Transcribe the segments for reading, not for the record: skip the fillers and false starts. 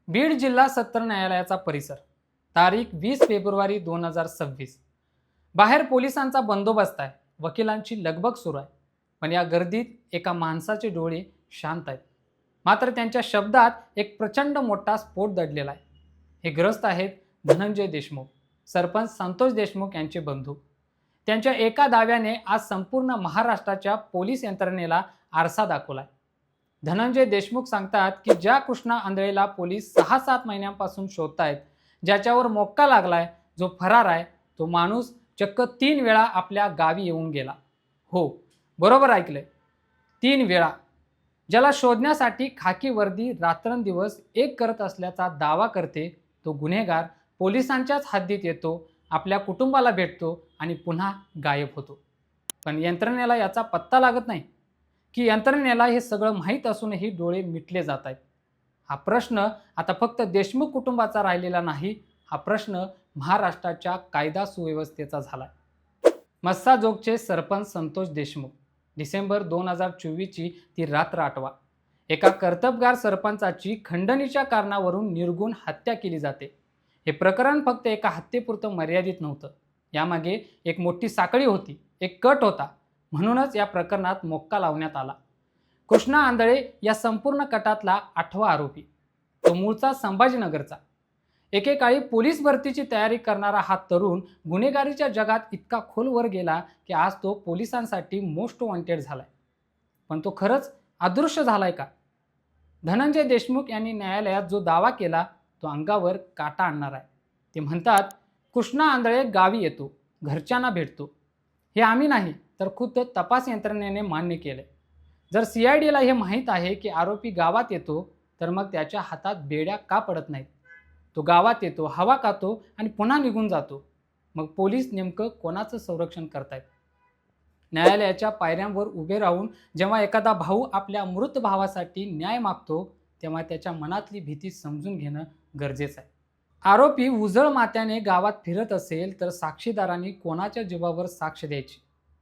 बीड जिल्हा सत्र न्यायालयाचा परिसर. तारीख 20 फेब्रुवारी 2026. बाहेर पोलिसांचा बंदोबस्त आहे. वकिलांची लगबग सुरू आहे. पण या गर्दीत एका माणसाचे डोळे शांत आहेत. मात्र त्यांच्या शब्दात एक प्रचंड मोठा स्फोट दडलेला आहे. हे ग्रस्त आहेत धनंजय देशमुख, सरपंच संतोष देशमुख यांचे बंधू. त्यांच्या एका दाव्याने आज संपूर्ण महाराष्ट्राच्या पोलीस यंत्रणेला आरसा दाखवलाय. धनंजय देशमुख सांगतात की ज्या कृष्णा आंधळेला पोलीस 6-7 महिन्यांपासून शोधतायत, ज्याच्यावर मोक्का लागलाय, जो फरार आहे, तो माणूस चक्क 3 वेळा आपल्या गावी येऊन गेला. हो, बरोबर ऐकलंय, 3 वेळा. ज्याला शोधण्यासाठी खाकी वर्दी रात्रंदिवस एक करत असल्याचा दावा करते, तो गुन्हेगार पोलिसांच्याच हद्दीत येतो, आपल्या कुटुंबाला भेटतो आणि पुन्हा गायब होतो. पण यंत्रणेला याचा पत्ता लागत नाही की यंत्रणेला हे सगळं माहीत असूनही डोळे मिटले जात आहेत. हा प्रश्न आता फक्त देशमुख कुटुंबाचा राहिलेला नाही, हा प्रश्न महाराष्ट्राच्या कायदा सुव्यवस्थेचा झाला. मस्साजोगचे सरपंच संतोष देशमुख. डिसेंबर 2024ची ती रात्र आठवा. एका कर्तबगार सरपंचाची खंडणीच्या कारणावरून निर्गुण हत्या केली जाते. हे प्रकरण फक्त एका हत्येपुरतं मर्यादित नव्हतं. यामागे एक मोठी साखळी होती, एक कट होता. म्हणूनच या प्रकरणात मोक्का लावण्यात आला. कृष्णा आंधळे या संपूर्ण कटातला 8वा आरोपी. तो मूळचा संभाजीनगरचा. एकेकाळी पोलीस भरतीची तयारी करणारा हा तरुण गुन्हेगारीच्या जगात इतका खोलवर गेला की आज तो पोलिसांसाठी मोस्ट वॉन्टेड झालाय. पण तो खरंच अदृश्य झालाय का? धनंजय देशमुख यांनी न्यायालयात जो दावा केला तो अंगावर काटा आणणार आहे. ते म्हणतात, कृष्णा आंधळे गावी येतो, घरच्यांना भेटतो. हे आम्ही नाही तर खुद्द तपास यंत्रणेने मान्य केले. जर CIDला हे माहीत आहे की आरोपी गावात येतो, तर मग त्याच्या हातात बेड्या का पडत नाहीत? तो गावात येतो, हवा खातो आणि पुन्हा निघून जातो. मग पोलीस नेमकं कोणाचं संरक्षण करतायत? न्यायालयाच्या पायऱ्यांवर उभे राहून जेव्हा एखादा भाऊ आपल्या मृत भावासाठी न्याय मागतो, तेव्हा त्याच्या मनातली भीती समजून घेणं गरजेचं आहे. आरोपी उजळ मात्याने गावात फिरत असेल तर साक्षीदारांनी कोणाच्या जीवावर साक्ष द्यायची?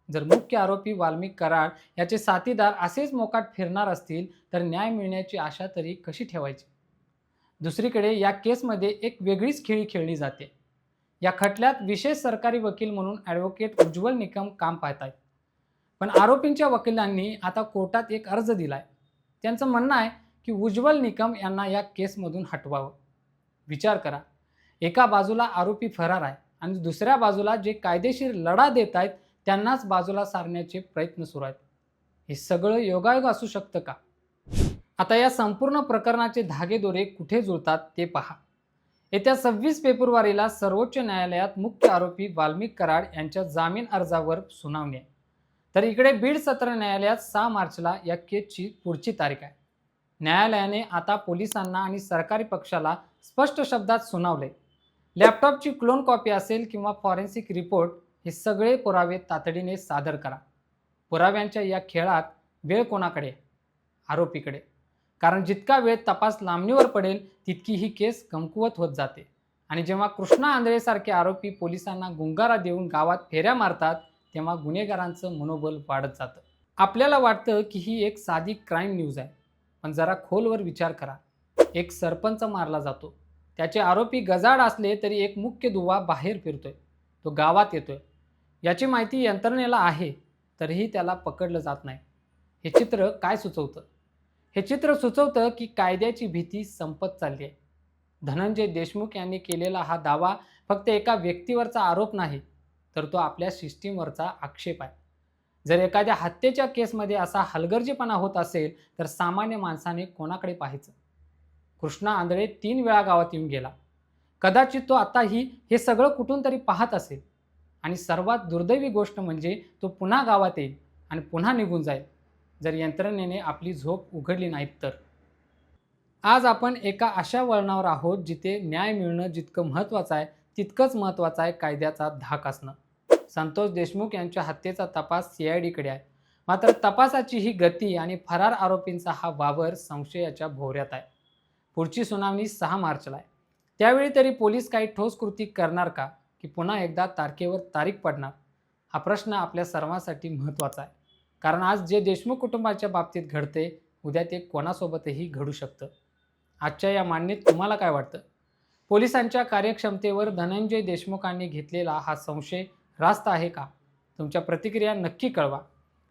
जर मुख्य आरोपी वाल्मिक कराड याचे साथीदार असेच मोकाट फिरणार असतील तर न्याय मिळण्याची आशा तरी कशी ठेवायची? दुसरीकडे या केसमध्ये एक वेगळीच खेळी खेळली जाते. या खटल्यात विशेष सरकारी वकील म्हणून ॲडव्होकेट उज्ज्वल निकम काम पाहत आहेत. पण आरोपींच्या वकिलांनी आता कोर्टात एक अर्ज दिलाय. त्यांचं म्हणणं आहे की उज्ज्वल निकम यांना या केसमधून हटवावं. विचार करा, एका बाजूला आरोपी फरार आहे आणि दुसऱ्या बाजूला जे कायदेशीर लढा देत आहेत त्यांनाच बाजूला सारण्याचे प्रयत्न सुरू आहेत. हे सगळं योगायोग असू शकतं का? आता या संपूर्ण प्रकरणाचे धागेदोरे कुठे जुळतात ते पहा. येत्या 26 फेब्रुवारीला सर्वोच्च न्यायालयात मुख्य आरोपी वाल्मिक कराड यांच्या जामीन अर्जावर सुनावणी आहे. तर इकडे बीड सत्र न्यायालयात 6 मार्चला या केसची पुढची तारीख आहे. न्यायालयाने आता पोलिसांना आणि सरकारी पक्षाला स्पष्ट शब्दात सुनावले, लॅपटॉपची क्लोन कॉपी असेल किंवा फॉरेन्सिक रिपोर्ट, हे सगळे पुरावे तातडीने सादर करा. पुराव्यांच्या या खेळात वेळ कोणाकडे? आरोपीकडे. कारण जितका वेळ तपास लांबणीवर पडेल तितकी ही केस कमकुवत होत जाते. आणि जेव्हा कृष्णा आंधळेसारखे आरोपी पोलिसांना गुंगारा देऊन गावात फेऱ्या मारतात तेव्हा गुन्हेगारांचं मनोबल वाढत जातं. आपल्याला वाटतं की ही एक साधी क्राईम न्यूज आहे, पण जरा खोलवर विचार करा. एक सरपंच मारला जातो, त्याचे आरोपी गजाड असले तरी एक मुख्य दुवा बाहेर फिरतोय, तो गावात येतोय. याची माहिती यंत्रणेला आहे तरीही त्याला पकडलं जात नाही. हे चित्र काय सुचवतं? हे चित्र सुचवतं की कायद्याची भीती संपत चालली आहे. धनंजय देशमुख यांनी केलेला हा दावा फक्त एका व्यक्तीवरचा आरोप नाही, तर तो आपल्या सिस्टीमवरचा आक्षेप आहे. जर एखाद्या हत्येच्या केसमध्ये असा हलगर्जीपणा होत असेल तर सामान्य माणसाने कोणाकडे पाहायचं? कृष्णा आंधळे 3 वेळा गावात येऊन गेला. कदाचित तो आताही हे सगळं कुठून तरी पाहत असेल. आणि सर्वात दुर्दैवी गोष्ट म्हणजे तो पुन्हा गावात येईल आणि पुन्हा निघून जाईल, जर यंत्रणेने आपली झोप उघडली नाहीत तर. आज आपण एका अशा वळणावर आहोत जिथे न्याय मिळणं जितकं महत्त्वाचं आहे तितकंच महत्त्वाचं आहे कायद्याचा धाक असणं. संतोष देशमुख यांच्या हत्येचा तपास CIDकडे आहे. मात्र तपासाची ही गती आणि फरार आरोपींचा हा वावर संशयाच्या भोवऱ्यात आहे. पुढची सुनावणी 6 मार्चला आहे. त्यावेळी तरी पोलीस काही ठोस कृती करणार का, की पुन्हा एकदा तारखेवर तारीख पडणार? हा प्रश्न आपल्या सर्वांसाठी महत्त्वाचा आहे. कारण आज जे देशमुख कुटुंबाच्या बाबतीत घडते, उद्या ते कोणासोबतही घडू शकतं. आजच्या या मांडणीत तुम्हाला काय वाटतं? पोलिसांच्या कार्यक्षमतेवर धनंजय देशमुखांनी घेतलेला हा संशय रास्त आहे का? तुमच्या प्रतिक्रिया नक्की कळवा.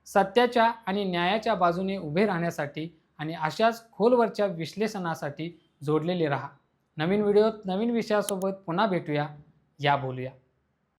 सत्याच्या आणि न्यायाच्या बाजूने उभे राहण्यासाठी आणि अशाच खोलवरच्या विश्लेषणासाठी जोडलेले राहा. नवीन व्हिडिओत नवीन विषयासोबत पुन्हा भेटूया. या बोलूया.